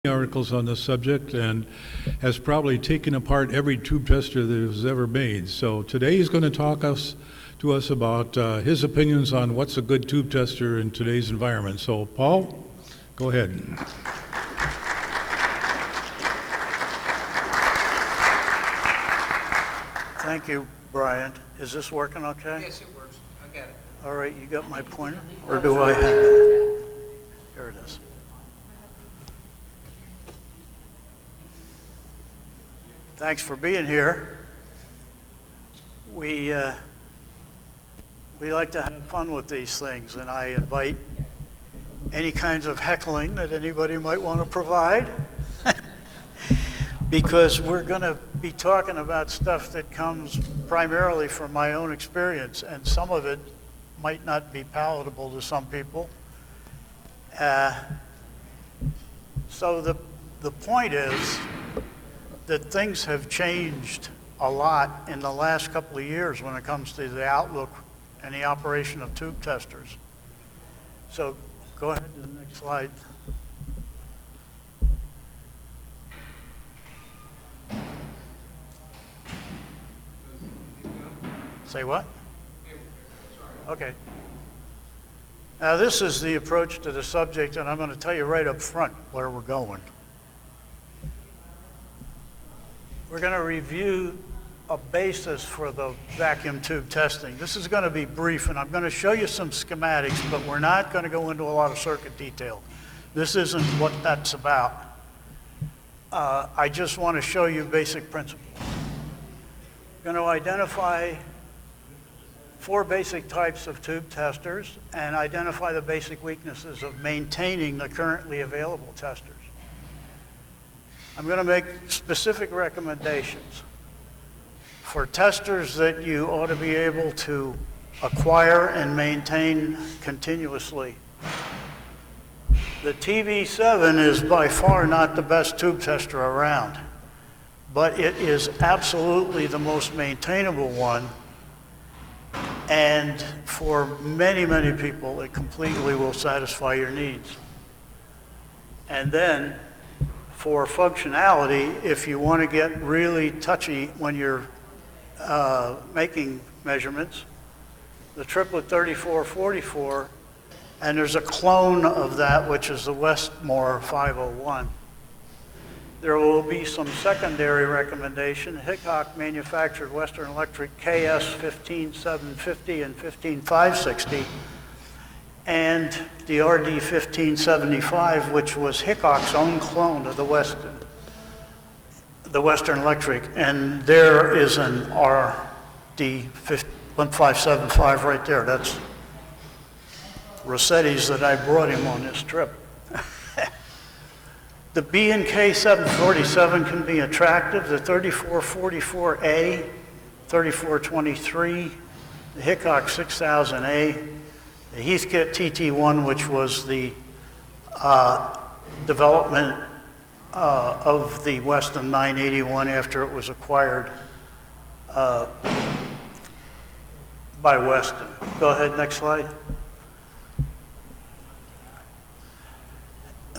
articles on this subject and has probably taken apart every tube tester that was ever made. So today he's going to talk to us about his opinions on what's a good tube tester in today's environment. So Paul, go ahead. Thank you, Brian. Is this working okay? Yes, it works. I got it. All right, you got my pointer? Or do I have it? Here it is. Thanks for being here. We like to have fun with these things, and I invite any kinds of heckling that anybody might want to provide, because we're going to be talking about stuff that comes primarily from my own experience, and some of it might not be palatable to some people. So the point is that things have changed a lot in the last couple of years when it comes to the outlook and the operation of tube testers. So go ahead to the next slide. Say what? Okay. Now this is the approach to the subject, and I'm going to tell you right up front where we're going. We're going to review a basis for the vacuum tube testing. This is going to be brief, and I'm going to show you some schematics, but we're not going to go into a lot of circuit detail. This isn't what that's about. I just want to show you basic principles. I'm going to identify 4 basic types of tube testers and identify the basic weaknesses of maintaining the currently available testers. I'm going to make specific recommendations for testers that you ought to be able to acquire and maintain continuously. The TV7 is by far not the best tube tester around, but it is absolutely the most maintainable one, and for many, many people, it completely will satisfy your needs. And then, for functionality, if you want to get really touchy when you're making measurements, the triplet 3444, and there's a clone of that, which is the Westmore 501. There will be some secondary recommendation. Hickok manufactured Western Electric KS 15750 and 15560, and the RD 1575, which was Hickok's own clone of the Western Electric, and there is an RD 1575 right there. That's Rossetti's that I brought him on this trip. The B&K 747 can be attractive. The 3444A, 3423, the Hickok 6000A, the Heathkit TT1, which was the development of the Weston 981 after it was acquired by Weston. Go ahead, next slide.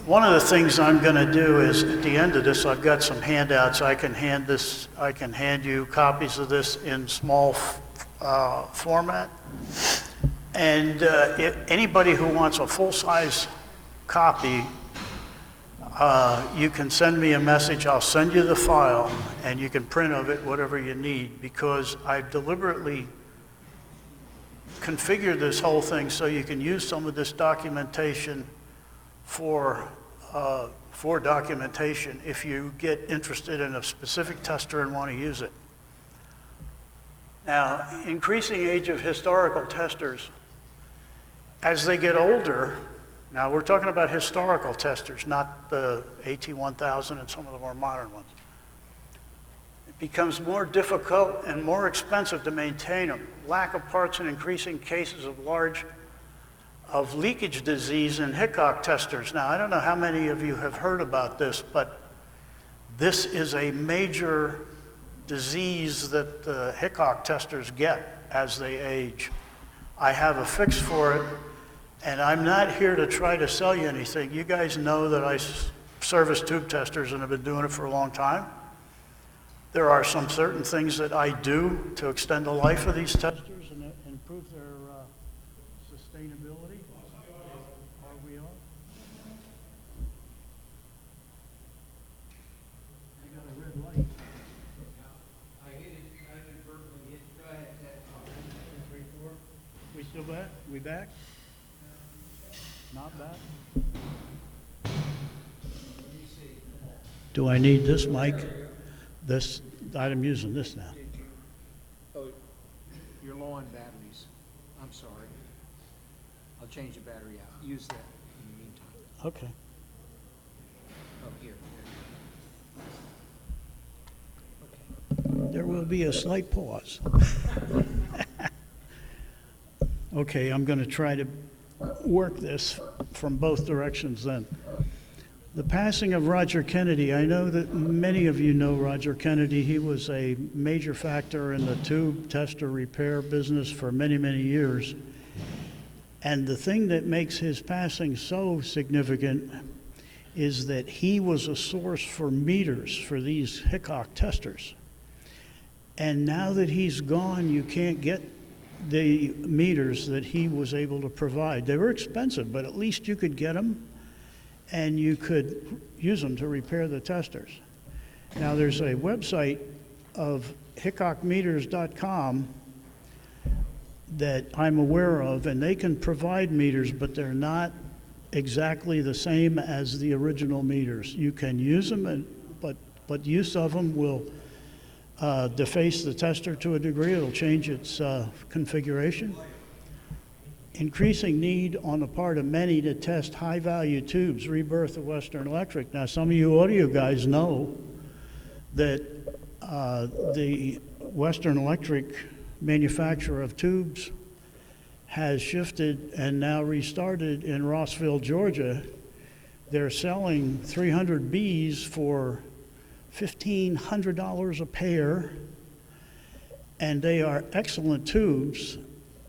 One of the things I'm going to do is, at the end of this, I've got some handouts. I can hand you copies of this in small format. And anybody who wants a full-size copy, you can send me a message. I'll send you the file, and you can print of it whatever you need, because I've deliberately configured this whole thing so you can use some of this documentation for documentation if you get interested in a specific tester and want to use it. Now, increasing age of historical testers, as they get older, now we're talking about historical testers, not the AT1000 and some of the more modern ones. It becomes more difficult and more expensive to maintain them. Lack of parts and increasing cases of leakage disease in Hickok testers. Now, I don't know how many of you have heard about this, but this is a major disease that the Hickok testers get as they age. I have a fix for it, and I'm not here to try to sell you anything. You guys know that I service tube testers and have been doing it for a long time. There are some certain things that I do to extend the life of these testers and improve their sustainability. Are we on? I got a red light. I hit it, I inadvertently hit, go ahead, Ted. 2, 3, 4. We still back? We back? Not back? Do I need this mic? This, I'm using this now. Oh, you're low on batteries. I'm sorry. I'll change the battery out. Use that in the meantime. Okay. Oh, here. There will be a slight pause. Okay, I'm going to try to work this from both directions then. The passing of Roger Kennedy, I know that many of you know Roger Kennedy. He was a major factor in the tube tester repair business for many, many years. And the thing that makes his passing so significant is that he was a source for meters for these Hickok testers. And now that he's gone, you can't get the meters that he was able to provide. They were expensive, but at least you could get them and you could use them to repair the testers. Now there's a website of hickokmeters.com that I'm aware of, and they can provide meters, but they're not exactly the same as the original meters. You can use them, but use of them will deface the tester to a degree. It'll change its configuration. Increasing need on the part of many to test high-value tubes, rebirth of Western Electric. Now, some of you audio guys know that the Western Electric manufacturer of tubes has shifted and now restarted in Rossville, Georgia. They're selling 300 Bs for $1,500 a pair, and they are excellent tubes.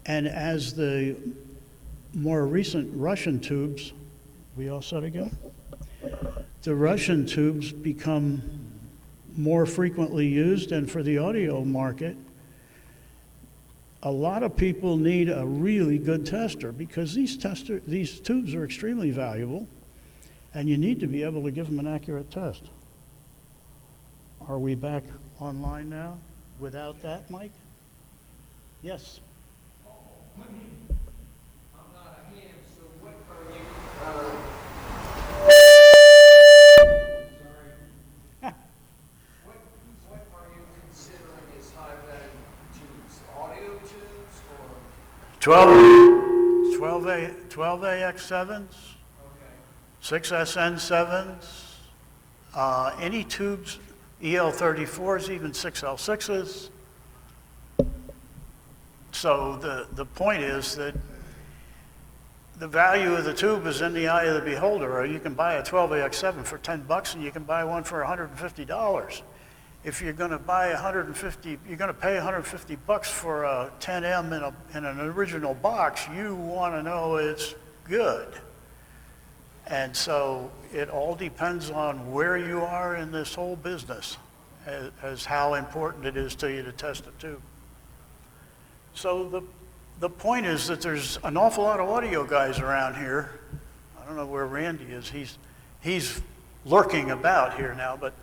And as the more recent Russian tubes, we all set again? The Russian tubes become more frequently used, and for the audio market, a lot of people need a really good tester because these tubes are extremely valuable, and you need to be able to give them an accurate test. Are we back online now without that, Mike? Yes. I'm not a ham, so what are you, sorry. What are you considering as high-value tubes? Audio tubes or? 12AX7s, Okay. 6SN7s, any tubes, EL34s, even 6L6s. So the point is that the value of the tube is in the eye of the beholder. Or you can buy a 12AX7 for $10 and you can buy one for $150. If you're going to buy you're going to pay $150 for a 10M in an original box, you want to know it's good. And so it all depends on where you are in this whole business as how important it is to you to test a tube. So the point is that there's an awful lot of audio guys around here. I don't know where Randy is. He's lurking about here now. But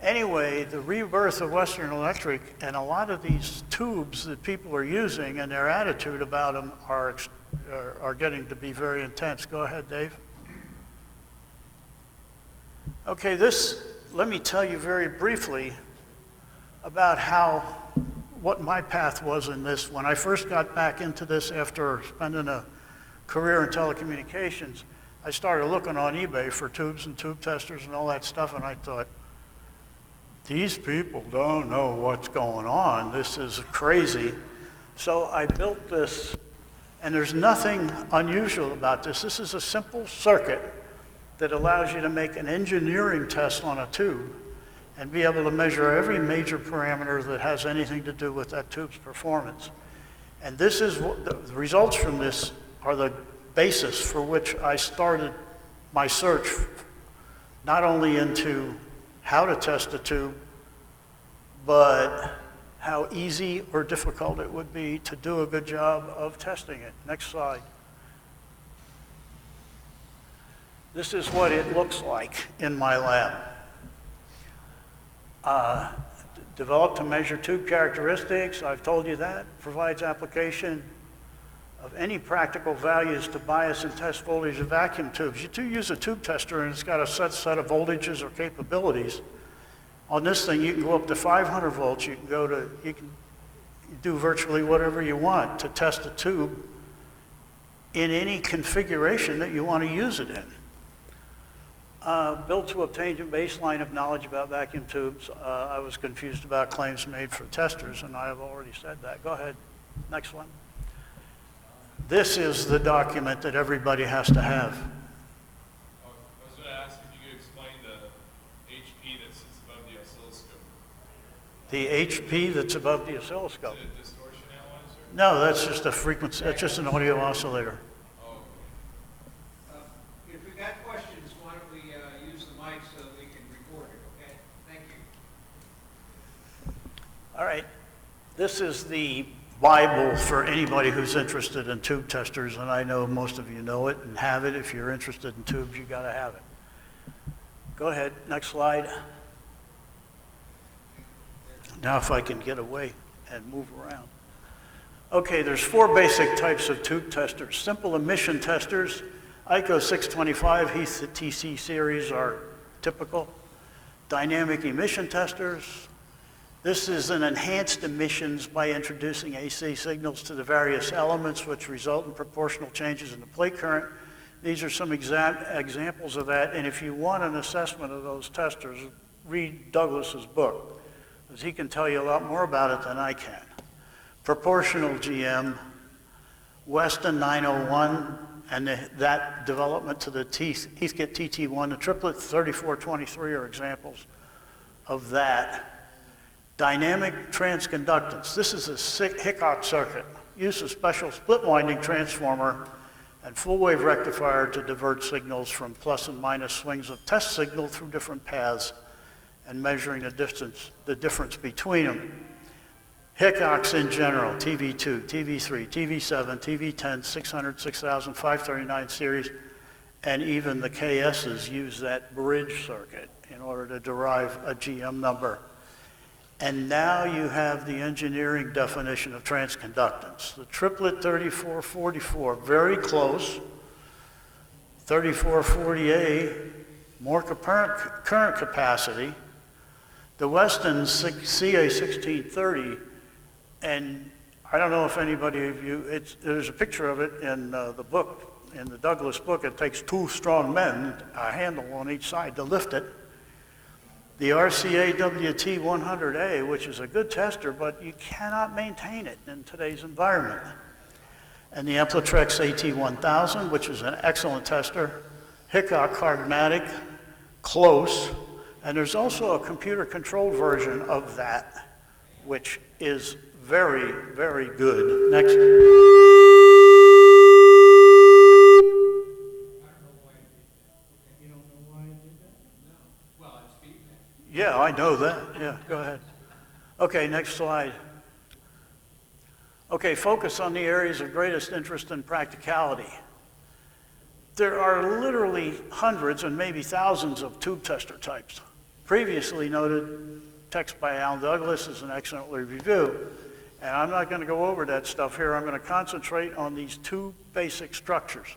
anyway, the rebirth of Western Electric and a lot of these tubes that people are using and their attitude about them are getting to be very intense. Go ahead, Dave. Okay, let me tell you very briefly about what my path was in this. When I first got back into this after spending a career in telecommunications, I started looking on eBay for tubes and tube testers and all that stuff, and I thought, these people don't know what's going on. This is crazy. So I built this, and there's nothing unusual about this. This is a simple circuit that allows you to make an engineering test on a tube and be able to measure every major parameter that has anything to do with that tube's performance. And this is what the results from this are the basis for which I started my search not only into how to test a tube, but how easy or difficult it would be to do a good job of testing it. Next slide. This is what it looks like in my lab. Developed to measure tube characteristics, I've told you that. Provides application of any practical values to bias and test voltage of vacuum tubes. You do use a tube tester and it's got a set of voltages or capabilities. On this thing, you can go up to 500 volts. You can do virtually whatever you want to test a tube in any configuration that you want to use it in. Built to obtain a baseline of knowledge about vacuum tubes. I was confused about claims made for testers, and I have already said that. Go ahead, next one. This is the document that everybody has to have. I was going to ask if you could explain the HP that sits above the oscilloscope. The HP that's above the oscilloscope. Is it a distortion analyzer? No, that's just a frequency, that's just an audio oscillator. Oh, If we got questions, why don't we use the mic so that we can record it, okay? Thank you. All right, this is the Bible for anybody who's interested in tube testers, and I know most of you know it and have it. If you're interested in tubes, you got to have it. Go ahead, next slide. Now if I can get away and move around. Okay, there's 4 basic types of tube testers. Simple emission testers, ICO 625, Heath TC series are typical. Dynamic emission testers. This is an enhanced emissions by introducing AC signals to the various elements which result in proportional changes in the plate current. These are some examples of that, and if you want an assessment of those testers, read Douglas's book, because he can tell you a lot more about it than I can. Proportional GM, Weston 901, and that development to the Heathkit TT1, the triplet 3423 are examples of that. Dynamic transconductance. This is a Hickok circuit. Use a special split winding transformer and full wave rectifier to divert signals from plus and minus swings of test signal through different paths and measuring the difference between them. Hickoks in general, TV2, TV3, TV7, TV10, 600, 6000, 539 series, and even the KSs use that bridge circuit in order to derive a GM number. And now you have the engineering definition of transconductance. The triplet 3444, very close. 3440A, more current capacity. The Weston CA 1630, and I don't know if anybody of you, there's a picture of it in the book, in the Douglas book. It takes 2 strong men, a handle on each side to lift it. The RCA WT100A, which is a good tester, but you cannot maintain it in today's environment. And the Amplitrex AT1000, which is an excellent tester. Hickok Hardmatic, close. And there's also a computer-controlled version of that, which is very, very good. Next. Yeah, I know that. Yeah, go ahead. Okay, next slide. Okay, focus on the areas of greatest interest and practicality. There are literally hundreds and maybe thousands of tube tester types. Previously noted, text by Alan Douglas is an excellent review. And I'm not going to go over that stuff here. I'm going to concentrate on these 2 basic structures.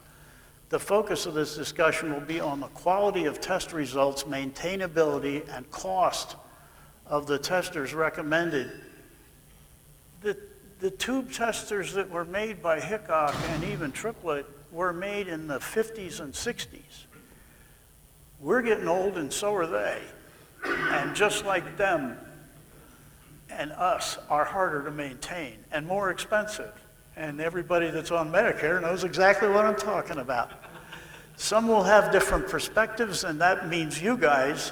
The focus of this discussion will be on the quality of test results, maintainability, and cost of the testers recommended. The tube testers that were made by Hickok and even Triplet were made in the 50s and 60s. We're getting old and so are they. And just like them and us are harder to maintain and more expensive. And everybody that's on Medicare knows exactly what I'm talking about. Some will have different perspectives, and that means you guys.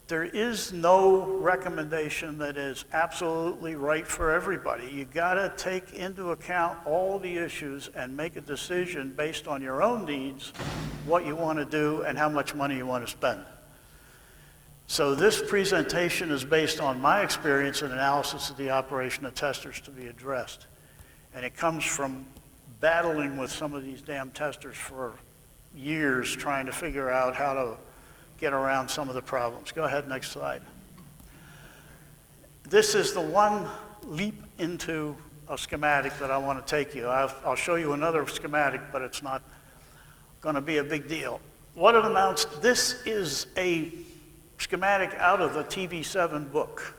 There is no recommendation that is absolutely right for everybody. You gotta take into account all the issues and make a decision based on your own needs, what you want to do, and how much money you want to spend. So this presentation is based on my experience and analysis of the operation of testers to be addressed. And it comes from battling with some of these damn testers for years, trying to figure out how to get around some of the problems. Go ahead, next slide. This is the one leap into a schematic that I want to take you. I'll show you another schematic, but it's not going to be a big deal. What it amounts, this is a schematic out of the TV7 book.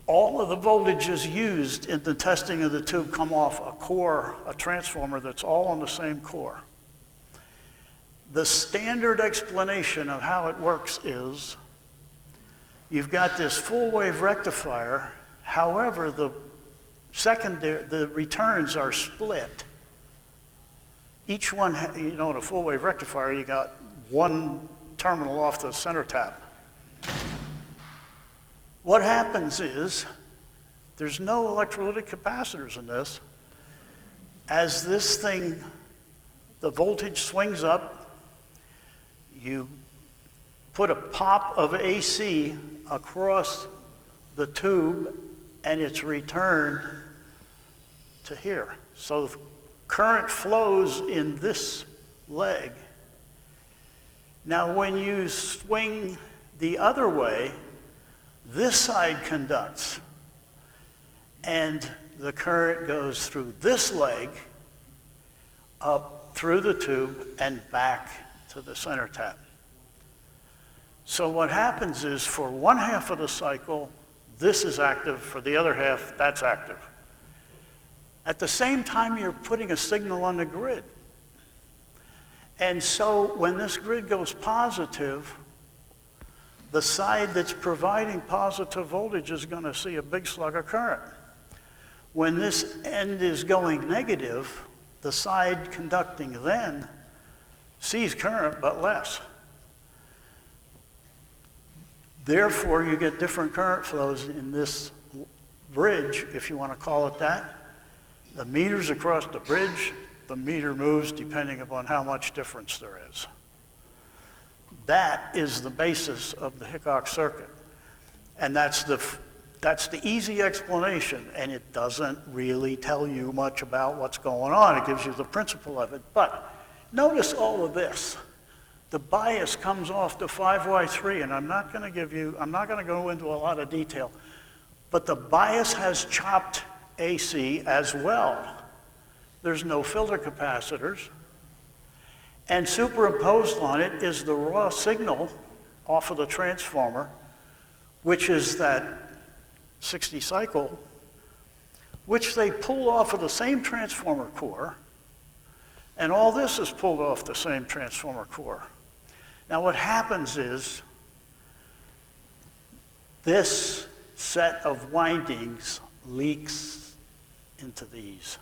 All of the voltages used in the testing of the tube come off a core, a transformer that's all on the same core. The standard explanation of how it works is you've got this full wave rectifier, however, the returns are split. Each one, you know, in a full wave rectifier, you got one terminal off the center tap. What happens is there's no electrolytic capacitors in this. As this thing, the voltage swings up, you put a pop of AC across the tube and it's returned to here. So the current flows in this leg. Now when you swing the other way, this side conducts and the current goes through this leg, up through the tube and back to the center tap. So what happens is for one half of the cycle, this is active, for the other half, that's active. At the same time, you're putting a signal on the grid. And so when this grid goes positive, the side that's providing positive voltage is going to see a big slug of current. When this end is going negative, the side conducting then sees current but less. Therefore, you get different current flows in this bridge, if you want to call it that. The meters across the bridge, the meter moves depending upon how much difference there is. That is the basis of the Hickok circuit. And that's the easy explanation, and it doesn't really tell you much about what's going on. It gives you the principle of it. But notice all of this. The bias comes off the 5Y3, and I'm not going to go into a lot of detail, but the bias has chopped AC as well. There's no filter capacitors. And superimposed on it is the raw signal off of the transformer, which is that 60 cycle, which they pull off of the same transformer core, and all this is pulled off the same transformer core. Now what happens is this set of windings leaks into these.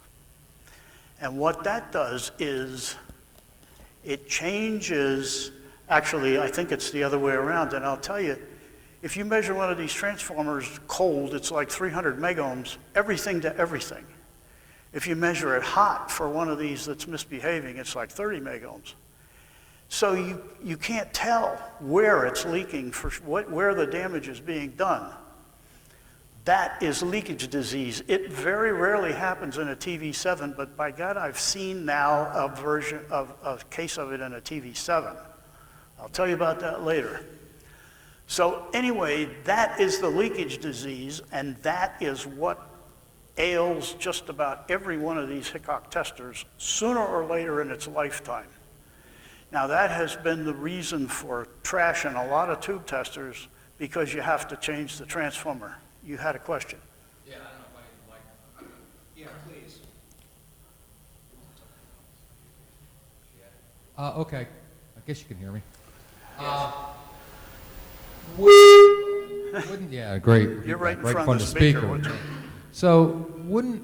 And what that does is it changes, actually I think it's the other way around, and I'll tell you, if you measure one of these transformers cold, it's like 300 megohms, everything to everything. If you measure it hot for one of these that's misbehaving, it's like 30 megohms. So you can't tell where it's leaking, where the damage is being done. That is leakage disease. It very rarely happens in a TV7, but by God, I've seen now a case of it in a TV7. I'll tell you about that later. So anyway, that is the leakage disease, and that is what ails just about every one of these Hickok testers sooner or later in its lifetime. Now that has been the reason for trashing a lot of tube testers, because you have to change the transformer. You had a question. Yeah, I don't know if I like. Yeah, please. Okay, I guess you can hear me. Wouldn't, yeah, great. You're right in front of the speaker. Would you? So we're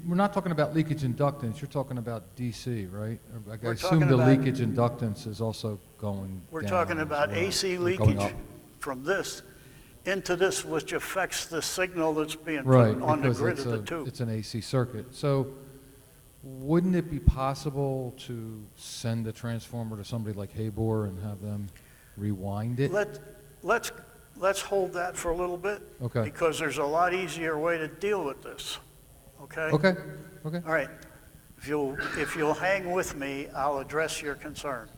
not talking about leakage inductance, you're talking about DC, right? I assume the leakage inductance is also going We're down talking as about well, AC or going leakage up. from this into this, which affects the signal that's being Right, put on the because grid of the tube. it's an AC circuit. So wouldn't it be possible to send a transformer to somebody like Habor and have them rewind it? Let's hold that for a little bit. Okay. Because there's a lot easier way to deal with this, okay? Okay, okay. All right. If you'll hang with me, I'll address your concern.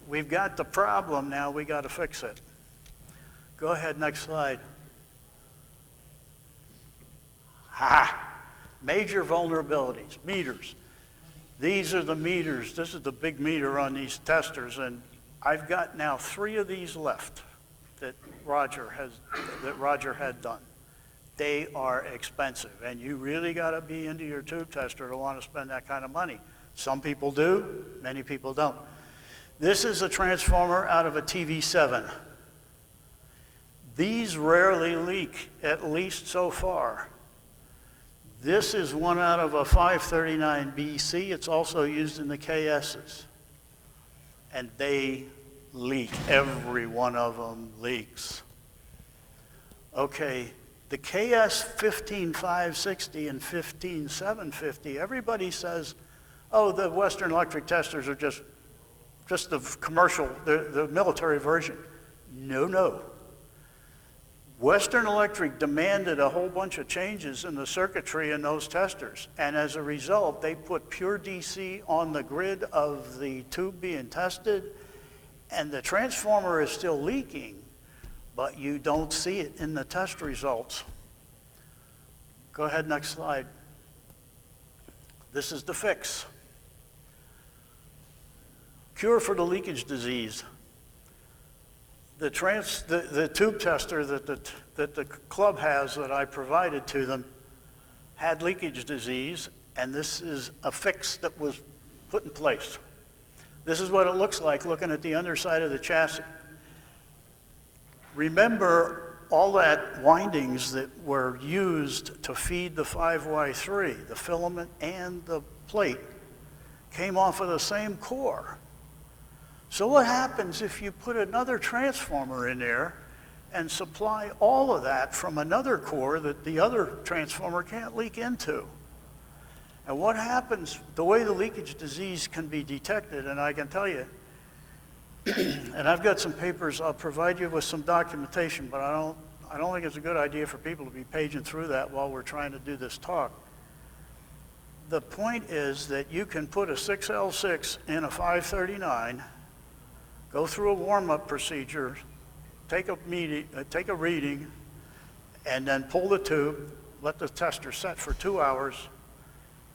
We've got the problem now, we got to fix it. Go ahead, next slide. Major vulnerabilities, meters. These are the meters. This is the big meter on these testers, and I've got now 3 of these left that Roger had done. They are expensive, and you really got to be into your tube tester to want to spend that kind of money. Some people do, many people don't. This is a transformer out of a TV7. These rarely leak, at least so far. This is one out of a 539 BC. It's also used in the KSs. And they leak. Every one of them leaks. Okay, the KS 15560 and 15750, everybody says, oh, the Western Electric testers are just the commercial, the military version. No. Western Electric demanded a whole bunch of changes in the circuitry in those testers, and as a result, they put pure DC on the grid of the tube being tested, and the transformer is still leaking, but you don't see it in the test results. Go ahead, next slide. This is the fix. Cure for the leakage disease. The tube tester that the club has that I provided to them had leakage disease, and this is a fix that was put in place. This is what it looks like looking at the underside of the chassis. Remember all that windings that were used to feed the 5Y3, the filament and the plate, came off of the same core. So what happens if you put another transformer in there and supply all of that from another core that the other transformer can't leak into? And what happens, the way the leakage disease can be detected, and I can tell you, and I've got some papers, I'll provide you with some documentation, but I don't think it's a good idea for people to be paging through that while we're trying to do this talk. The point is that you can put a 6L6 in a 539, go through a warm-up procedure, take a reading, and then pull the tube, let the tester set for 2 hours,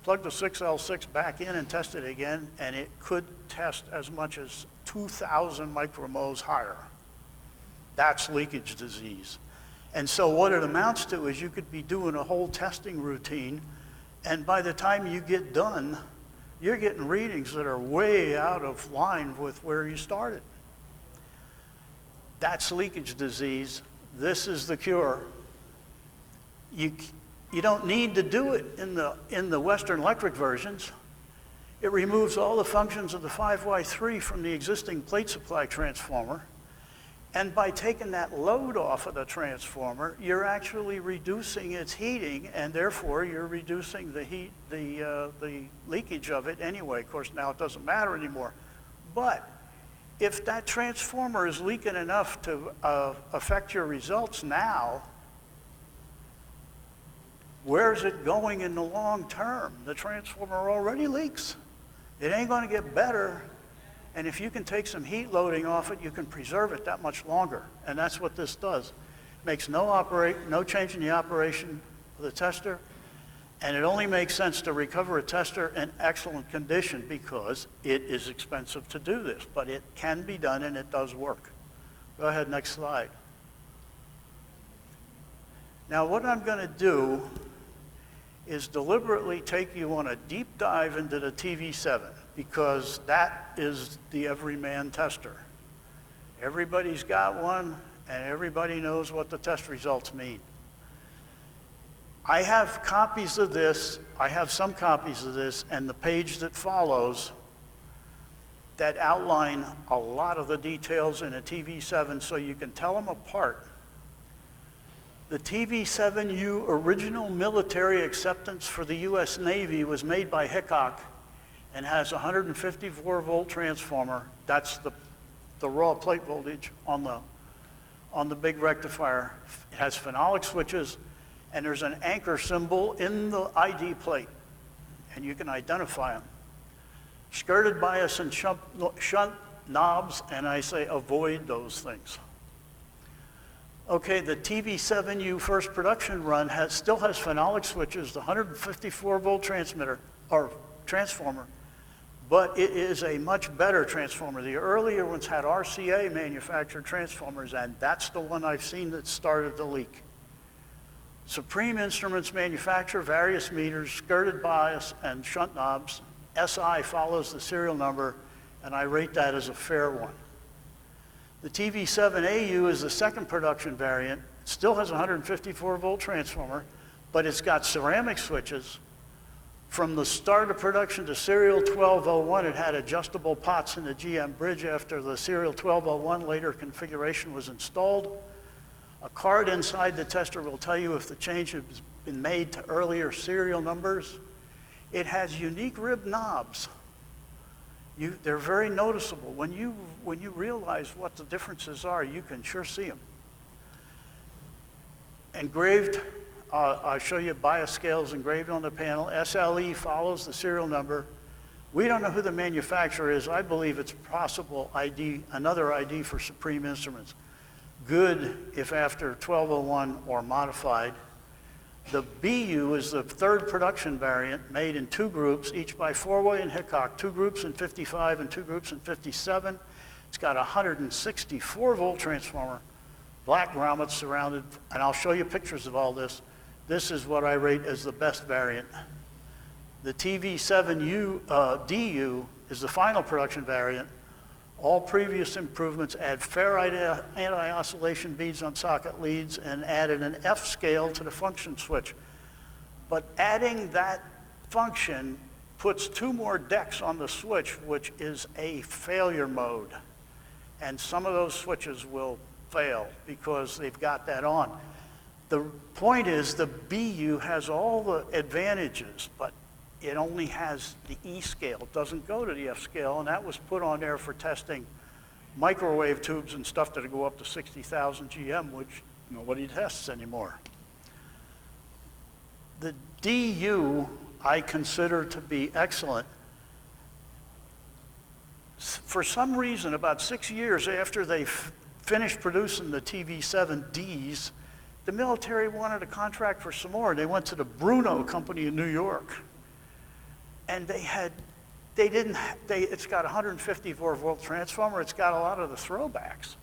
plug the 6L6 back in and test it again, and it could test as much as 2,000 micromoles higher. That's leakage disease. And so what it amounts to is you could be doing a whole testing routine, and by the time you get done, you're getting readings that are way out of line with where you started. That's leakage disease. This is the cure. You don't need to do it in the Western Electric versions. It removes all the functions of the 5Y3 from the existing plate supply transformer. And by taking that load off of the transformer, you're actually reducing its heating, and therefore you're reducing the leakage of it anyway. Of course, now it doesn't matter anymore. But if that transformer is leaking enough to affect your results now, where's it going in the long term? The transformer already leaks. It ain't going to get better. And if you can take some heat loading off it, you can preserve it that much longer. And that's what this does. Makes no change in the operation of the tester. And it only makes sense to recover a tester in excellent condition because it is expensive to do this. But it can be done and it does work. Go ahead, next slide. Now what I'm going to do is deliberately take you on a deep dive into the TV7 because that is the everyman tester. Everybody's got one and everybody knows what the test results mean. I have copies of this, I have some copies of this, and the page that follows that outline a lot of the details in a TV7 so you can tell them apart. The TV7U original military acceptance for the US Navy was made by Hickok, and has a 154 volt transformer. That's the raw plate voltage on the big rectifier. It has phenolic switches, and there's an anchor symbol in the ID plate, and you can identify them. Skirted bias and shunt knobs, and I say avoid those things. Okay, the TV7U first production run still has phenolic switches, the 154 volt transmitter, or transformer, but it is a much better transformer. The earlier ones had RCA manufactured transformers, and that's the one I've seen that started the leak. Supreme Instruments manufacture various meters, skirted bias, and shunt knobs. SI follows the serial number, and I rate that as a fair one. The TV7AU is the second production variant. It still has a 154 volt transformer, but it's got ceramic switches. From the start of production to serial 1201, it had adjustable pots in the GM bridge after the serial 1201 later configuration was installed. A card inside the tester will tell you if the change has been made to earlier serial numbers. It has unique rib knobs. They're very noticeable. When you realize what the differences are, you can sure see them. Engraved, I'll show you bias scales engraved on the panel. SLE follows the serial number. We don't know who the manufacturer is. I believe it's possible ID, another ID for Supreme Instruments. Good if after 1201 or modified. The BU is the third production variant made in two groups, each by Four-Way and Hickok, two groups in 55 and two groups in 57. It's got a 164 volt transformer, black grommets surrounded, and I'll show you pictures of all this. This is what I rate as the best variant. The TV7U DU is the final production variant. All previous improvements add ferrite anti-oscillation beads on socket leads and added an F scale to the function switch. But adding that function puts two more decks on the switch, which is a failure mode. And some of those switches will fail because they've got that on. The point is the BU has all the advantages, but it only has the E scale. It doesn't go to the F scale, and that was put on there for testing microwave tubes and stuff that go up to 60,000 GM, which nobody tests anymore. The DU I consider to be excellent. For some reason, about 6 years after they finished producing the TV7Ds, the military wanted a contract for some more. They went to the Bruno company in New York. And it's got a 154 volt transformer. It's got a lot of the throwbacks.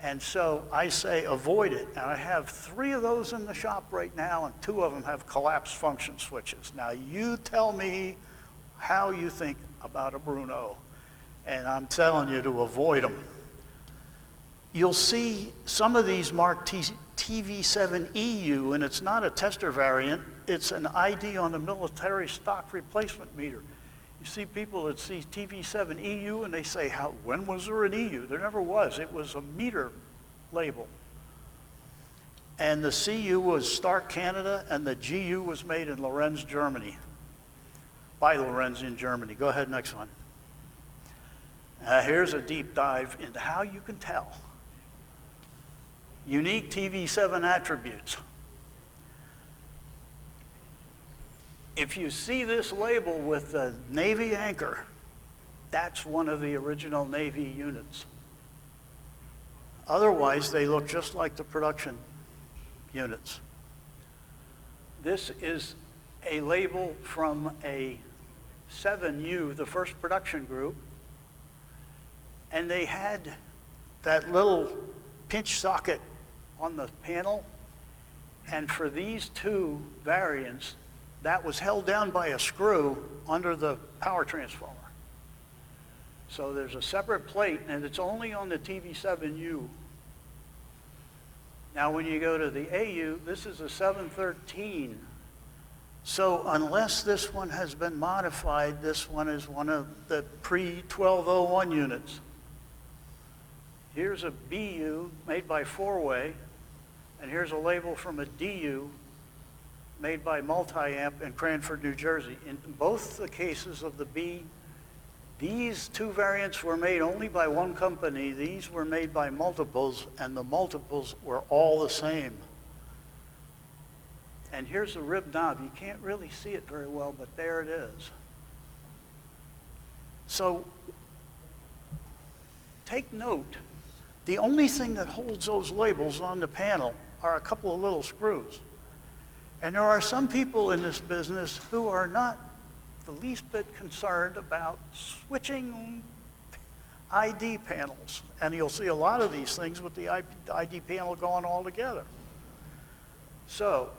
And so I say avoid it. And I have 3 of those in the shop right now, and 2 of them have collapsed function switches. Now you tell me how you think about a Bruno. And I'm telling you to avoid them. You'll see some of these marked TV7EU, and it's not a tester variant. It's an ID on the military stock replacement meter. You see people that see TV7EU and they say, when was there an EU? There never was. It was a meter label. And the CU was Stark, Canada, and the GU was made in Lorenz, Germany. By Lorenz in Germany. Go ahead, next one. Here's a deep dive into how you can tell. Unique TV7 attributes. If you see this label with the Navy anchor, that's one of the original Navy units. Otherwise, they look just like the production units. This is a label from a 7U, the first production group, and they had that little pinch socket on the panel, and for these 2 variants, that was held down by a screw under the power transformer. So there's a separate plate, and it's only on the TV7U. Now when you go to the AU, this is a 713. So unless this one has been modified, this one is one of the pre-1201 units. Here's a BU made by Four-Way, and here's a label from a DU. made by Multi-Amp in Cranford, New Jersey. In both the cases of the B, these two variants were made only by one company. These were made by multiples, and the multiples were all the same. And here's the rib knob. You can't really see it very well, but there it is. So take note, the only thing that holds those labels on the panel are a couple of little screws. And there are some people in this business who are not the least bit concerned about switching ID panels. And you'll see a lot of these things with the ID panel going all together. So,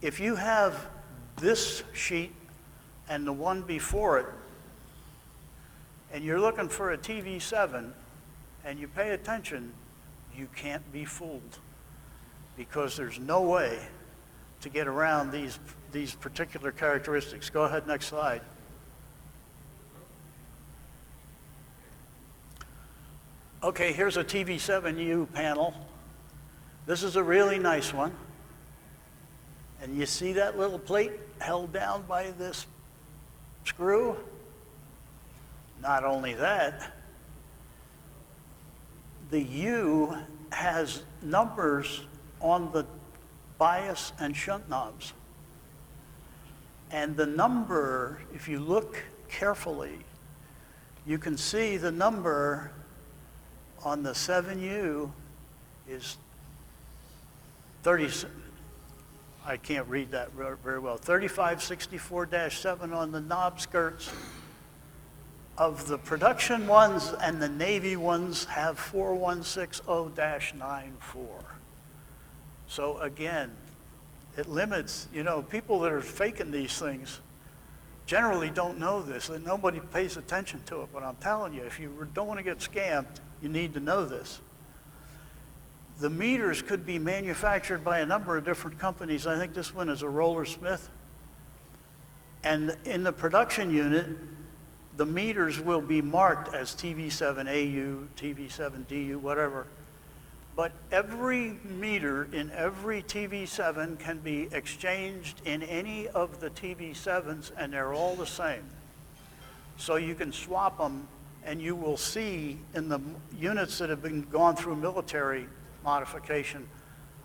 if you have this sheet and the one before it, and you're looking for a TV7, and you pay attention, you can't be fooled, because there's no way to get around these particular characteristics. Go ahead, next slide. Okay, here's a TV7U panel. This is a really nice one. And you see that little plate held down by this screw? Not only that, the U has numbers on the bias and shunt knobs. And the number, if you look carefully, you can see the number on the 7U is 30, I can't read that very well, 3564-7 on the knob skirts. Of the production ones and the Navy ones have 4160-94. So again, it limits, you know, people that are faking these things generally don't know this, and nobody pays attention to it. But I'm telling you, if you don't want to get scammed, you need to know this. The meters could be manufactured by a number of different companies. I think this one is a Roller Smith. And in the production unit, the meters will be marked as TV7AU, TV7DU, whatever. But every meter in every TV7 can be exchanged in any of the TV7s, and they're all the same. So you can swap them, and you will see in the units that have been gone through military modification,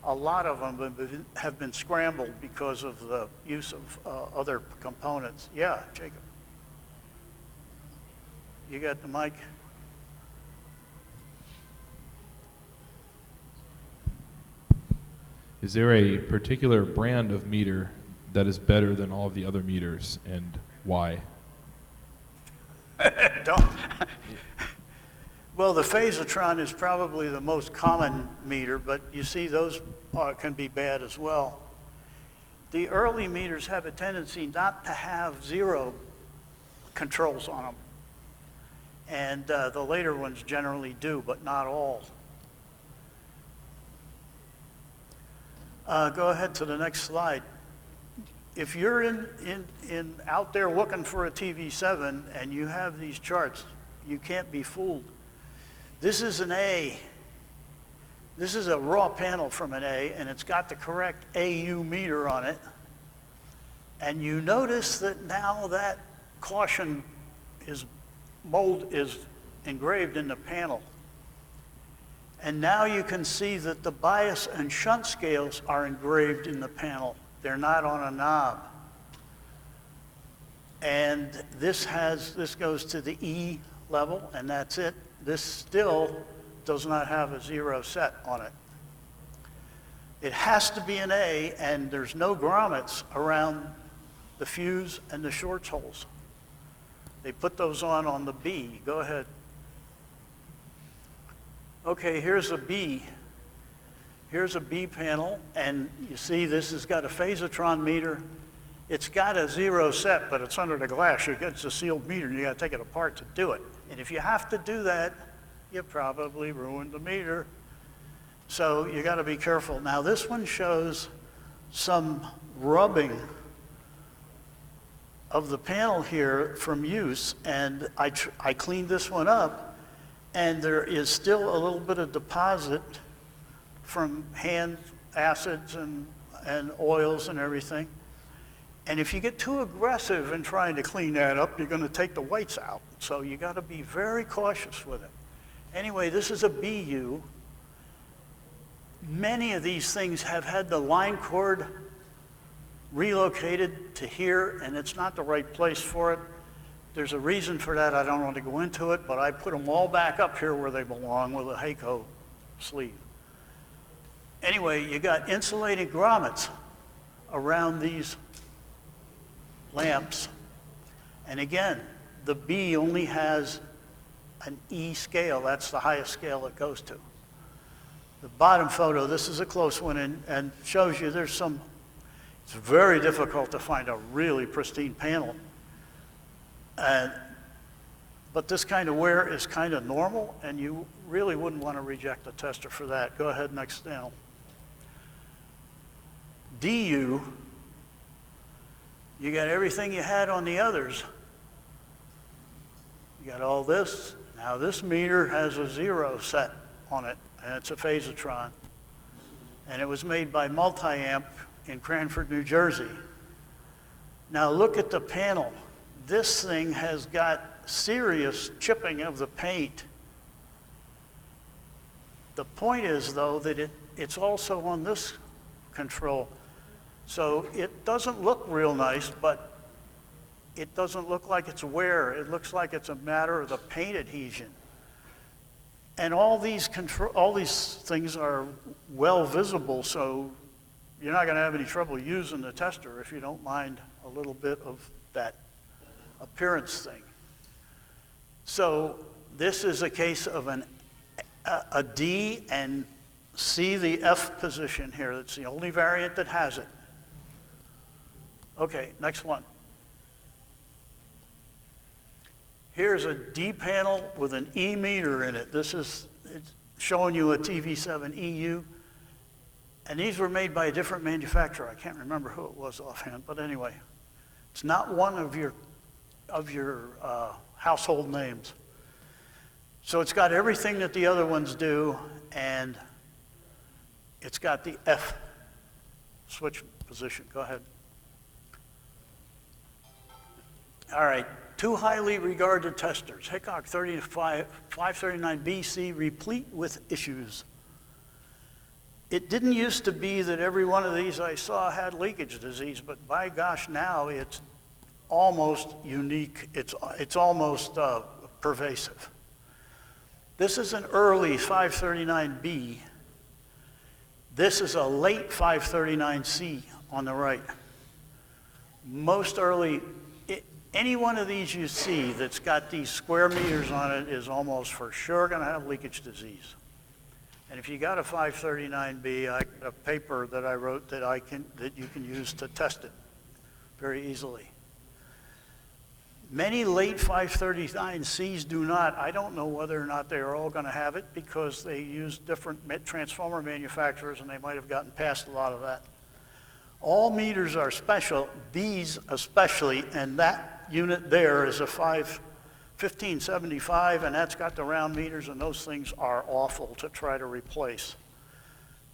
a lot of them have been scrambled because of the use of other components. Yeah, Jacob. You got the mic? Is there a particular brand of meter that is better than all of the other meters, and why? Don't. Well, the Phasotron is probably the most common meter, but you see those can be bad as well. The early meters have a tendency not to have zero controls on them. And the later ones generally do, but not all. Go ahead to the next slide. If you're out there looking for a TV7 and you have these charts, you can't be fooled. This is an A. This is a raw panel from an A, and it's got the correct AU meter on it. And you notice that now that caution mold is engraved in the panel. And now you can see that the bias and shunt scales are engraved in the panel. They're not on a knob. And this goes to the E level, and that's it. This still does not have a zero set on it. It has to be an A, and there's no grommets around the fuse and the shorts holes. They put those on the B. Go ahead. Okay, here's a B. Here's a B panel, and you see this has got a Phasotron meter. It's got a zero set, but it's under the glass. It's a sealed meter, and you got to take it apart to do it. And if you have to do that, you probably ruined the meter. So you got to be careful. Now this one shows some rubbing of the panel here from use, and I cleaned this one up, and there is still a little bit of deposit from hand acids and oils and everything. And if you get too aggressive in trying to clean that up, you're going to take the whites out. So you got to be very cautious with it. Anyway, this is a BU. Many of these things have had the line cord relocated to here, and it's not the right place for it. There's a reason for that. I don't want to go into it, but I put them all back up here where they belong with a Heiko sleeve. Anyway, you got insulating grommets around these lamps. And again, the B only has an E scale. That's the highest scale it goes to. The bottom photo, this is a close one, and shows you there's some, it's very difficult to find a really pristine panel. But this kind of wear is kind of normal, and you really wouldn't want to reject the tester for that. Go ahead, next down. DU, you got everything you had on the others. You got all this. Now this meter has a 0 set on it, and it's a phasotron. And it was made by Multi-Amp in Cranford, New Jersey. Now look at the panel. This thing has got serious chipping of the paint. The point is, though, that it's also on this control. So it doesn't look real nice, but it doesn't look like it's wear. It looks like it's a matter of the paint adhesion. And all these things are well visible, so you're not going to have any trouble using the tester if you don't mind a little bit of that appearance thing. So this is a case of a D, and see the F position here. That's the only variant that has it. Okay, next one. Here's a D panel with an E meter in it. It's showing you a TV7 EU. And these were made by a different manufacturer. I can't remember who it was offhand, but anyway. It's not one of your household names. So it's got everything that the other ones do, and it's got the F switch position. Go ahead. All right, 2 highly regarded testers. Hickok 539BC, replete with issues. It didn't used to be that every one of these I saw had leakage disease, but by gosh, now it's almost unique. It's almost pervasive. This is an early 539B. This is a late 539C on the right. Most early, any one of these you see that's got these square meters on it is almost for sure going to have leakage disease. And if you got a 539B, I got a paper that I wrote that you can use to test it very easily. Many late 539Cs do not. I don't know whether or not they're all going to have it because they use different transformer manufacturers, and they might have gotten past a lot of that. All meters are special, these especially, and that unit there is a 1575, and that's got the round meters, and those things are awful to try to replace.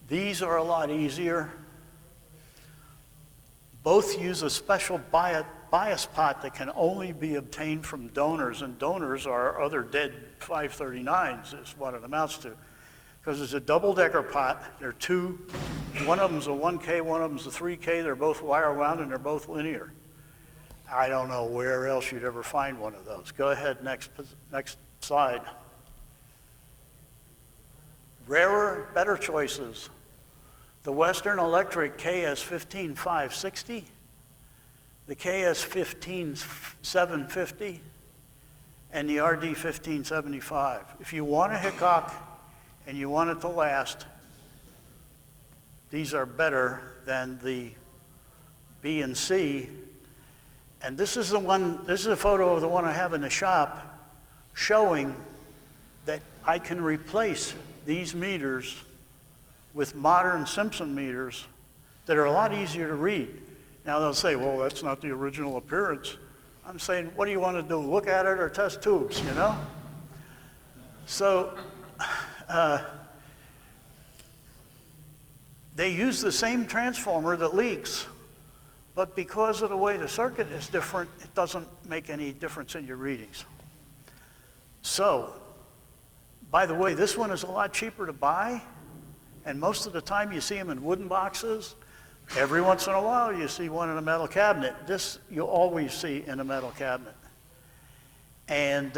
These are a lot easier. Both use a special bias pot that can only be obtained from donors, and donors are other dead 539s is what it amounts to. Because it's a double-decker pot. There are two. One of them's a 1K, one of them's a 3K. They're both wire wound, and they're both linear. I don't know where else you'd ever find one of those. Go ahead, next slide. Rarer, better choices. The Western Electric KS15560, the KS15750, and the RD1575. If you want a Hickok and you want it to last, these are better than the B and C. And this is the one, this is a photo of the one I have in the shop showing that I can replace these meters with modern Simpson meters that are a lot easier to read. Now they'll say, well, that's not the original appearance. I'm saying, what do you want to do? Look at it or test tubes, you know? They use the same transformer that leaks, but because of the way the circuit is different, it doesn't make any difference in your readings. So, by the way, this one is a lot cheaper to buy, and most of the time you see them in wooden boxes. Every once in a while you see one in a metal cabinet. This you'll always see in a metal cabinet. And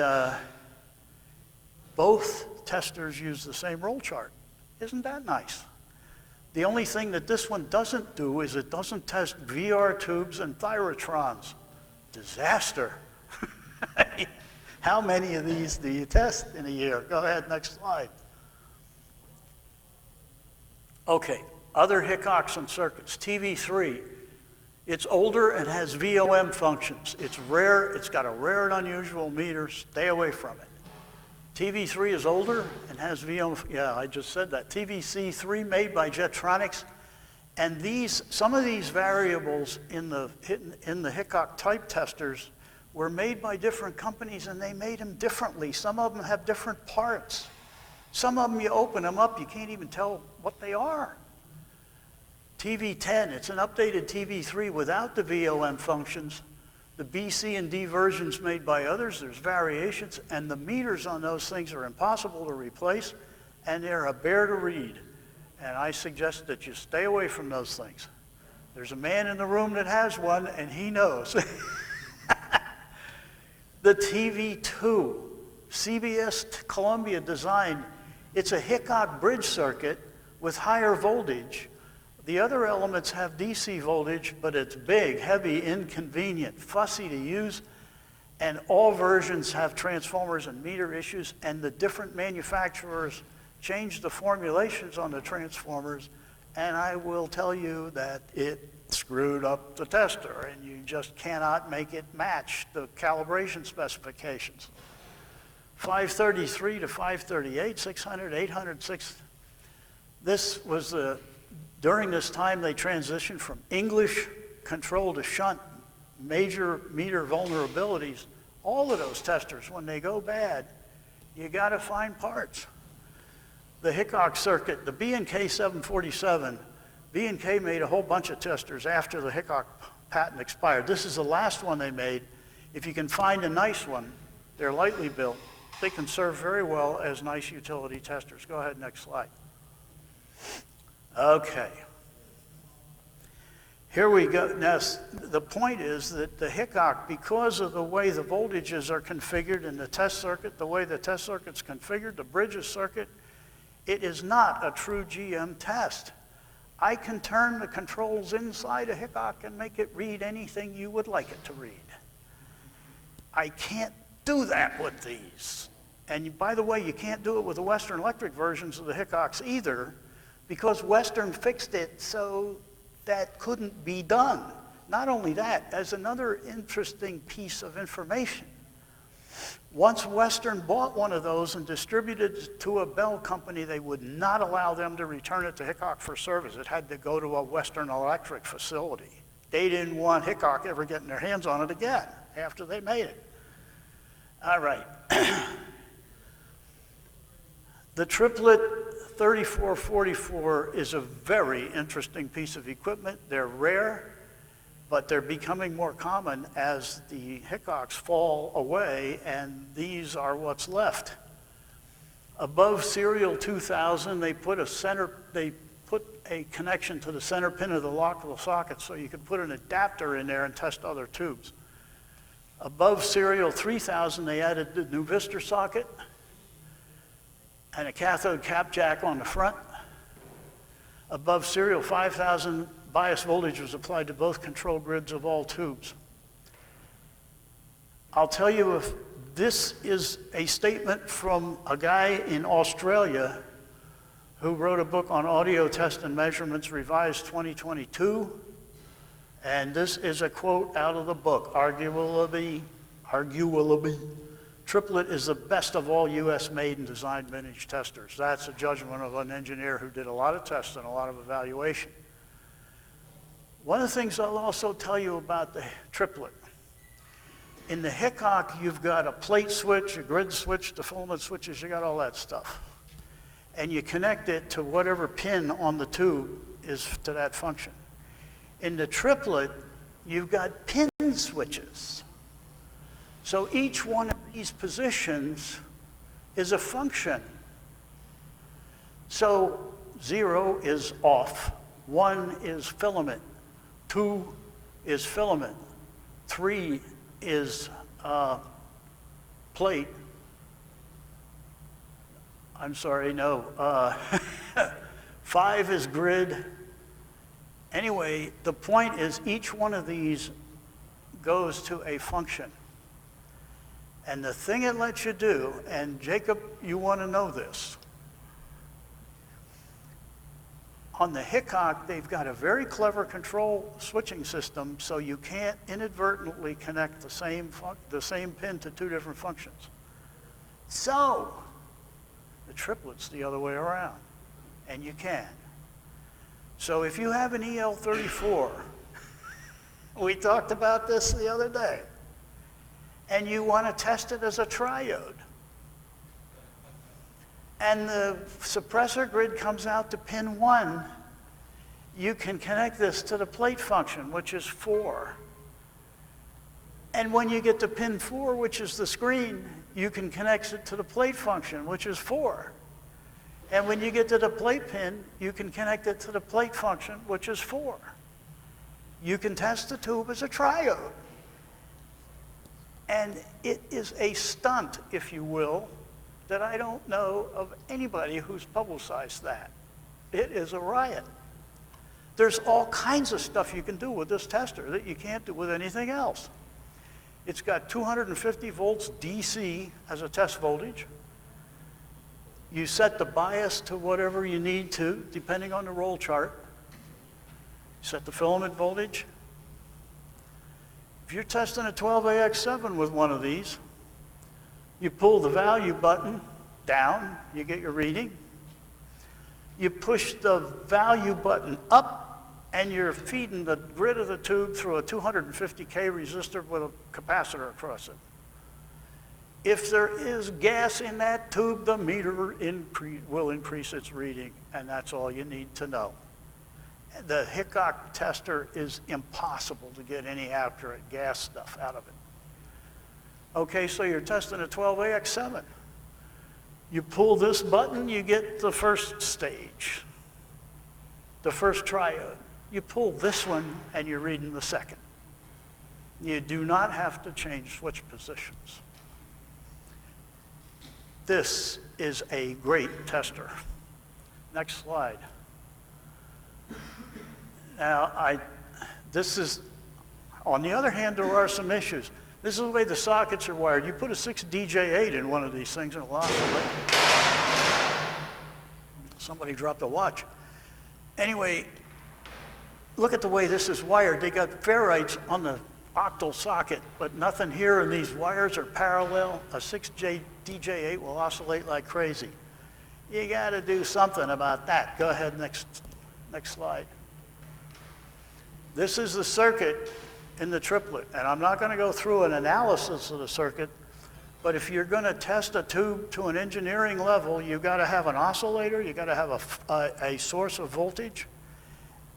both testers use the same roll chart. Isn't that nice? The only thing that this one doesn't do is it doesn't test VR tubes and thyrotrons. Disaster. How many of these do you test in a year? Go ahead, next slide. Okay, other Hickokson circuits. TV3, it's older and has VOM functions. It's rare, it's got a rare and unusual meter. Stay away from it. TV3 is older and has VOM, yeah, I just said that. TVC3 made by Jetronics. And some of these variables in the Hickok type testers were made by different companies, and they made them differently. Some of them have different parts. Some of them, you open them up, you can't even tell what they are. TV10, it's an updated TV3 without the VOM functions. The B, C, and D versions made by others, there's variations, and the meters on those things are impossible to replace, and they're a bear to read. And I suggest that you stay away from those things. There's a man in the room that has one, and he knows. The TV2, CBS Columbia design, it's a Hickok bridge circuit with higher voltage. The other elements have DC voltage, but it's big, heavy, inconvenient, fussy to use, and all versions have transformers and meter issues, and the different manufacturers change the formulations on the transformers, and I will tell you that it screwed up the tester, and you just cannot make it match the calibration specifications. 533 to 538, 600, 800, 6. This was during this time they transitioned from English control to shunt, major meter vulnerabilities. All of those testers, when they go bad, you gotta find parts. The Hickok circuit, the B&K 747, B&K made a whole bunch of testers after the Hickok patent expired. This is the last one they made. If you can find a nice one, they're lightly built. They can serve very well as nice utility testers. Go ahead, next slide. Okay. Here we go. Now, the point is that the Hickok, because of the way the voltages are configured in the test circuit, the way the test circuit's configured, the bridges circuit, it is not a true GM test. I can turn the controls inside a Hickok and make it read anything you would like it to read. I can't do that with these. And by the way, you can't do it with the Western Electric versions of the Hickoks either, because Western fixed it so that couldn't be done. Not only that, as another interesting piece of information, once Western bought one of those and distributed it to a Bell company, they would not allow them to return it to Hickok for service. It had to go to a Western Electric facility. They didn't want Hickok ever getting their hands on it again after they made it. All right. The triplet 3444 is a very interesting piece of equipment. They're rare, but they're becoming more common as the Hickocks fall away, and these are what's left. Above serial 2000, they put a connection to the center pin of the lockable socket so you could put an adapter in there and test other tubes. Above serial 3000, they added the new Vista socket and a cathode cap jack on the front. Above serial 5000, bias voltage was applied to both control grids of all tubes. I'll tell you, if this is a statement from a guy in Australia who wrote a book on audio test and measurements, revised 2022, and this is a quote out of the book, arguably, triplet is the best of all US made and designed vintage testers. That's a judgment of an engineer who did a lot of tests and a lot of evaluation. One of the things I'll also tell you about the triplet, in the Hickok, you've got a plate switch, a grid switch, the filament switches, you got all that stuff. And you connect it to whatever pin on the tube is to that function. In the triplet, you've got pin switches. So each one of these positions is a function. So 0 is off, 1 is filament, 2 is filament, 3 is plate. I'm sorry, no. 5 is grid. Anyway, the point is each one of these goes to a function. And the thing it lets you do, and Jacob, you want to know this. On the Hickok, they've got a very clever control switching system, so you can't inadvertently connect the same pin to two different functions. So, the triplet's the other way around, and you can. So if you have an EL34, we talked about this the other day, and you want to test it as a triode, and the suppressor grid comes out to pin 1, you can connect this to the plate function, which is 4. And when you get to pin 4, which is the screen, you can connect it to the plate function, which is 4. And when you get to the plate pin, you can connect it to the plate function, which is 4. You can test the tube as a triode. And it is a stunt, if you will, that I don't know of anybody who's publicized that. It is a riot. There's all kinds of stuff you can do with this tester that you can't do with anything else. It's got 250 volts DC as a test voltage. You set the bias to whatever you need to, depending on the roll chart. Set the filament voltage. If you're testing a 12AX7 with one of these, you pull the value button down, you get your reading. You push the value button up, and you're feeding the grid of the tube through a 250K resistor with a capacitor across it. If there is gas in that tube, the meter will increase its reading, and that's all you need to know. The Hickok tester is impossible to get any accurate gas stuff out of it. Okay, so you're testing a 12AX7. You pull this button, you get the first stage, the first triode. You pull this one, and you're reading the second. You do not have to change switch positions. This is a great tester. Next slide. Now, on the other hand, there are some issues. This is the way the sockets are wired. You put a 6DJ8 in one of these things and it'll oscillate. Somebody dropped a watch. Anyway, look at the way this is wired. They got ferrites on the octal socket, but nothing here, and these wires are parallel. A 6DJ8 will oscillate like crazy. You got to do something about that. Go ahead, next slide. This is the circuit in the triplet, and I'm not going to go through an analysis of the circuit, but if you're going to test a tube to an engineering level, you've got to have an oscillator, you've got to have a source of voltage,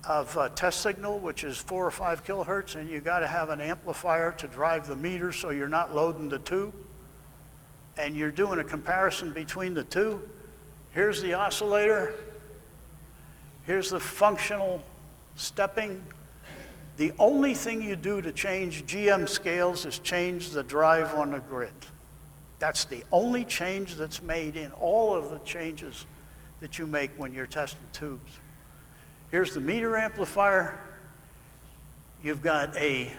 of test signal, which is 4 or 5 kilohertz, and you've got to have an amplifier to drive the meter so you're not loading the tube, and you're doing a comparison between the two. Here's the oscillator, here's the functional stepping. The only thing you do to change GM scales is change the drive on the grid. That's the only change that's made in all of the changes that you make when you're testing tubes. Here's the meter amplifier. You've got a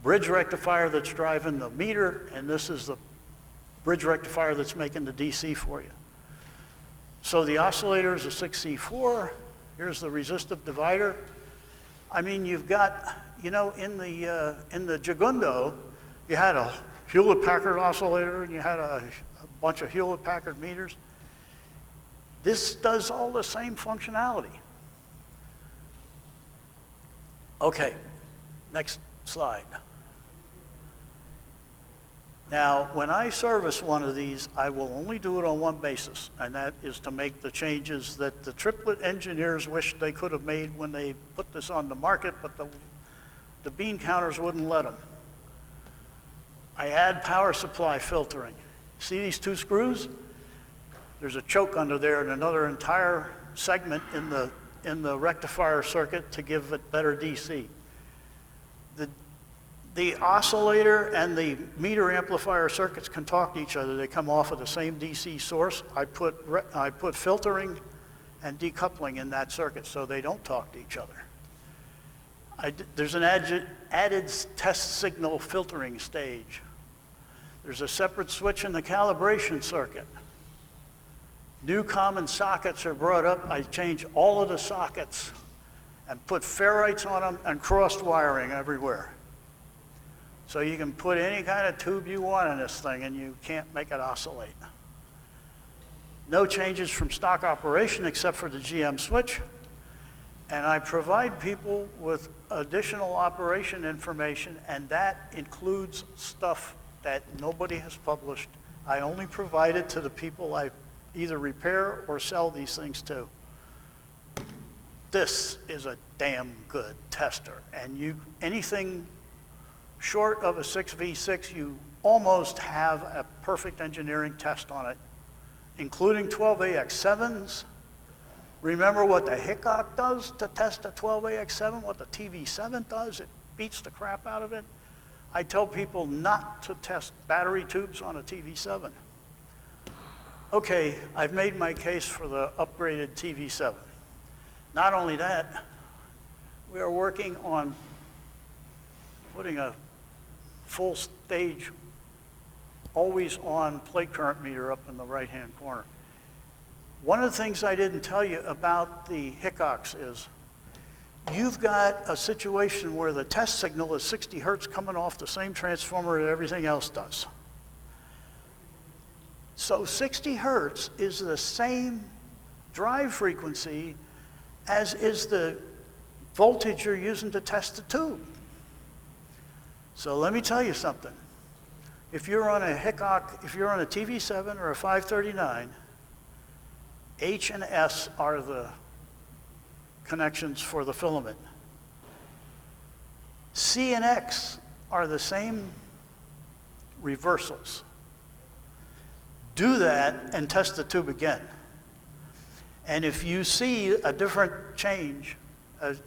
bridge rectifier that's driving the meter, and this is the bridge rectifier that's making the DC for you. So the oscillator is a 6C4. Here's the resistive divider. I mean, you've got, in the Jagundo, you had a Hewlett-Packard oscillator, and you had a bunch of Hewlett-Packard meters. This does all the same functionality. Okay, next slide. Now, when I service one of these, I will only do it on one basis, and that is to make the changes that the triplet engineers wish they could have made when they put this on the market, but the bean counters wouldn't let them. I add power supply filtering. See these two screws? There's a choke under there and another entire segment in the rectifier circuit to give it better DC. The oscillator and the meter amplifier circuits can talk to each other. They come off of the same DC source. I put filtering and decoupling in that circuit so they don't talk to each other. There's an added test signal filtering stage. There's a separate switch in the calibration circuit. New common sockets are brought up. I change all of the sockets and put ferrites on them and crossed wiring everywhere. So you can put any kind of tube you want in this thing and you can't make it oscillate. No changes from stock operation except for the GM switch. And I provide people with additional operation information, and that includes stuff that nobody has published. I only provide it to the people I either repair or sell these things to. This is a damn good tester. And anything short of a 6v6, you almost have a perfect engineering test on it, including 12AX7s. Remember what the Hickok does to test a 12AX7, what the TV7 does? It beats the crap out of it. I tell people not to test battery tubes on a TV7. Okay, I've made my case for the upgraded TV7. Not only that, we are working on putting a full stage, always on plate current meter up in the right-hand corner. One of the things I didn't tell you about the Hickoks is you've got a situation where the test signal is 60 hertz coming off the same transformer that everything else does. So 60 hertz is the same drive frequency as is the voltage you're using to test the tube. So let me tell you something. If you're on a Hickok, if you're on a TV7 or a 539, H and S are the connections for the filament. C and X are the same reversals. Do that and test the tube again. And if you see a different change,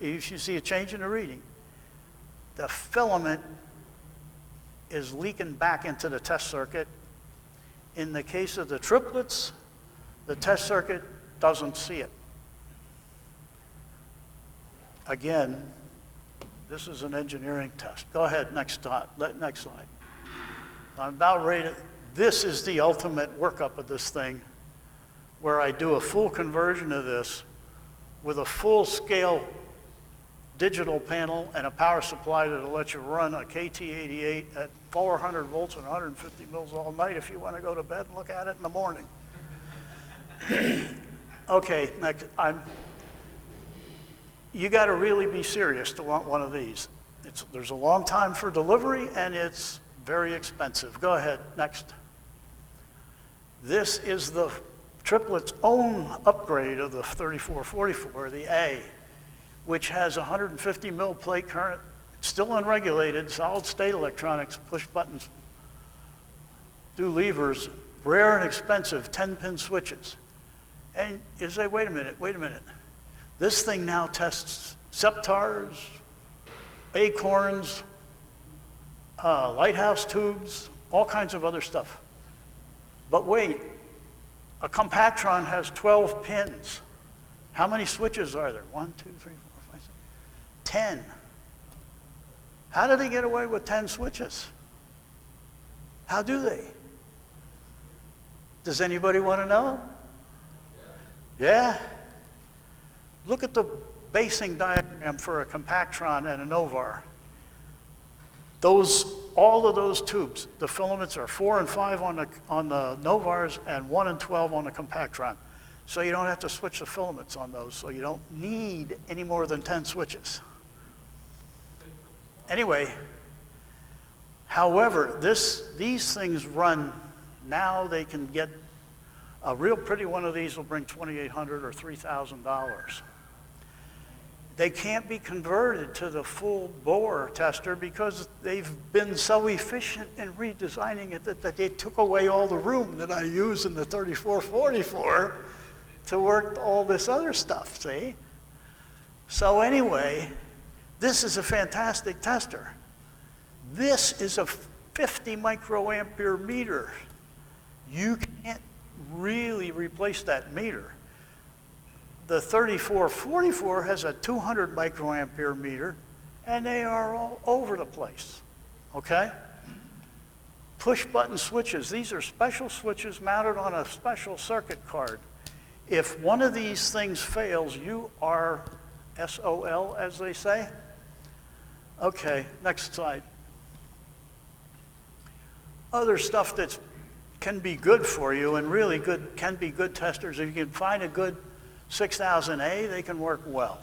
if you see a change in the reading, the filament is leaking back into the test circuit. In the case of the triplets, the test circuit doesn't see it. Again, this is an engineering test. Go ahead, next slide. I'm about ready to, this is the ultimate workup of this thing, where I do a full conversion of this with a full-scale digital panel and a power supply that'll let you run a KT88 at 400 volts and 150 mils all night if you want to go to bed and look at it in the morning. Okay, next, you got to really be serious to want one of these. There's a long time for delivery and it's very expensive. Go ahead, next. This is the triplet's own upgrade of the 3444, the A, which has 150 mil plate current, still unregulated, solid state electronics, push buttons, do levers, rare and expensive 10-pin switches. And you say, wait a minute. This thing now tests septars, acorns, lighthouse tubes, all kinds of other stuff. But wait, a compactron has 12 pins. How many switches are there? 1, 2, 3, 4, 5, 6, 10. How do they get away with 10 switches? How do they? Does anybody want to know? Yeah? Look at the basing diagram for a compactron and a Novar. All of those tubes, the filaments are 4 and 5 on the Novars and 1 and 12 on the compactron. So you don't have to switch the filaments on those, so you don't need any more than 10 switches. Anyway, However, these things run, now they can get, a real pretty one of these will bring $2,800 or $3,000. They can't be converted to the full bore tester because they've been so efficient in redesigning it that they took away all the room that I use in the 3444 to work all this other stuff, see? So anyway, this is a fantastic tester. This is a 50 microampere meter. You can't really replace that meter. The 3444 has a 200 microampere meter, and they are all over the place, okay? Push button switches. These are special switches mounted on a special circuit card. If one of these things fails, you are SOL, as they say. Okay, next slide. Other stuff that can be good for you and really good, can be good testers. If you can find a good 6000A, they can work well.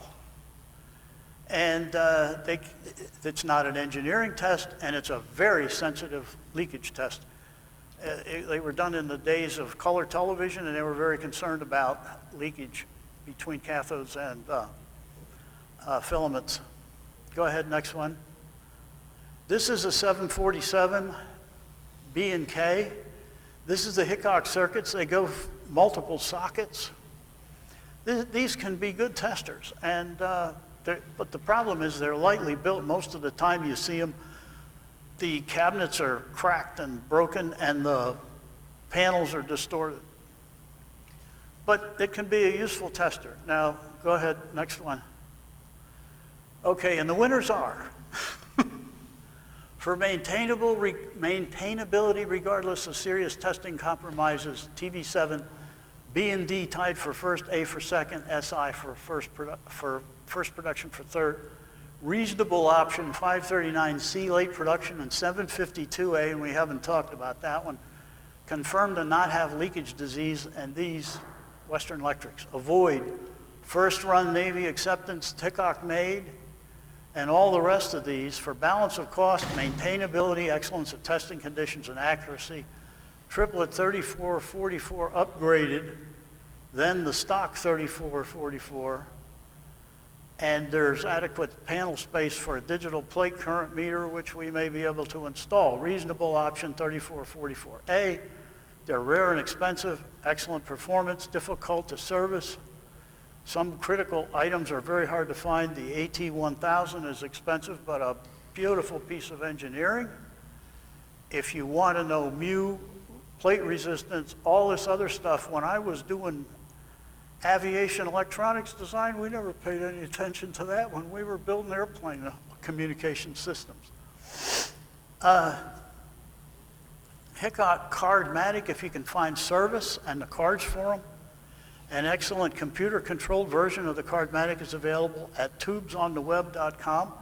And it's not an engineering test, and it's a very sensitive leakage test. They were done in the days of color television, and they were very concerned about leakage between cathodes and filaments. Go ahead, next one. This is a 747 B and K. This is the Hickok circuits. They go multiple sockets. These can be good testers, and but the problem is they're lightly built. Most of the time you see them, the cabinets are cracked and broken, and the panels are distorted. But it can be a useful tester. Now, go ahead, next one. Okay, and the winners are, for maintainability regardless of serious testing compromises, TV7, B and D tied for first, A for second, SI for first production for third. Reasonable option, 539C late production, and 752A, and we haven't talked about that one. Confirmed to not have leakage disease, and these, Western Electrics. Avoid first run Navy acceptance, Hickok made, and all the rest of these for balance of cost, maintainability, excellence of testing conditions, and accuracy. Triplet 3444 upgraded, then the stock 3444, and there's adequate panel space for a digital plate current meter, which we may be able to install. Reasonable option 3444A. They're rare and expensive, excellent performance, difficult to service. Some critical items are very hard to find. The AT1000 is expensive, but a beautiful piece of engineering. If you want to know mu, plate resistance, all this other stuff, when I was doing aviation electronics design, we never paid any attention to that when we were building airplane communication systems. Hickok Cardmatic, if you can find service and the cards for them. An excellent computer-controlled version of the Cardmatic is available at tubesontheweb.com.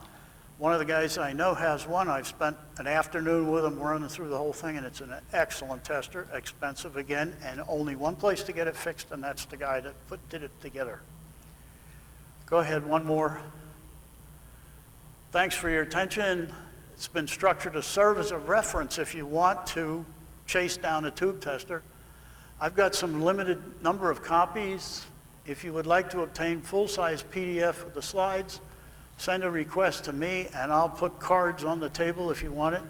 One of the guys I know has one. I've spent an afternoon with him running through the whole thing, and it's an excellent tester, expensive again, and only one place to get it fixed, and that's the guy that did it together. Go ahead, one more. Thanks for your attention. It's been structured to serve as a reference if you want to chase down a tube tester. I've got some limited number of copies. If you would like to obtain full-size PDF of the slides, send a request to me, and I'll put cards on the table if you want it.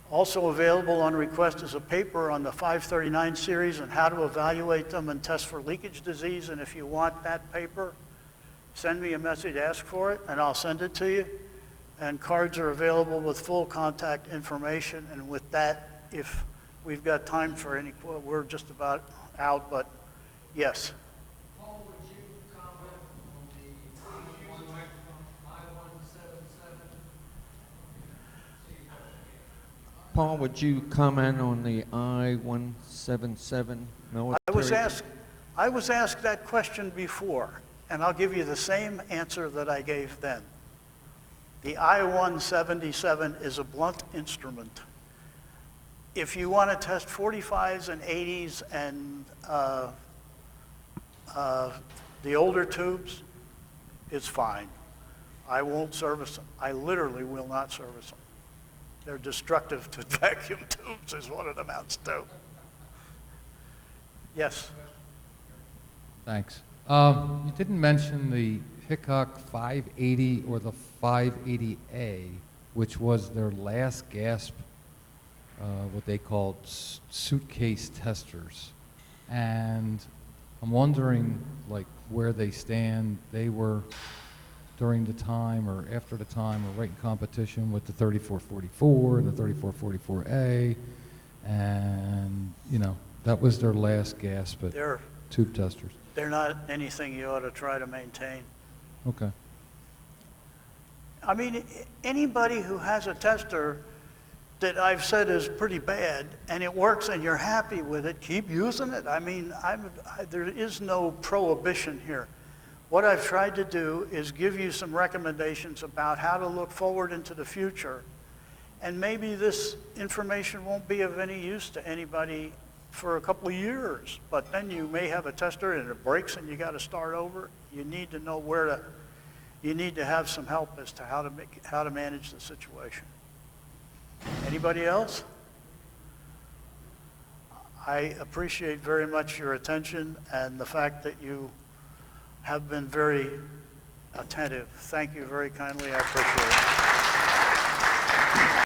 Also available on request is a paper on the 539 series and how to evaluate them and test for leakage disease. And if you want that paper, send me a message, ask for it, and I'll send it to you. And cards are available with full contact information. And with that, if we've got time for any, we're just about out, but yes. Paul, would you comment on the I-177? Paul, would you comment on the I-177 military? I was asked that question before, and I'll give you the same answer that I gave then. The I-177 is a blunt instrument. If you want to test 45s and 80s and the older tubes, it's fine. I won't service them. I literally will not service them. They're destructive to vacuum tubes is what it amounts to. Yes? Thanks. You didn't mention the Hickok 580 or the 580A, which was their last gasp, what they called suitcase testers. And I'm wondering, like, where they stand. They were during the time or after the time or right in competition with the 3444 and the 3444A. And, you know, that was their last gasp at They're tube testers. not anything you ought to try to maintain. Okay. I mean, anybody who has a tester that I've said is pretty bad, and it works and you're happy with it, keep using it. I mean, there is no prohibition here. What I've tried to do is give you some recommendations about how to look forward into the future. And maybe this information won't be of any use to anybody for a couple of years, but then you may have a tester and it breaks and you got to start over. You need to know you need to have some help as to how to manage the situation. Anybody else? I appreciate very much your attention and the fact that you have been very attentive. Thank you very kindly. I appreciate it.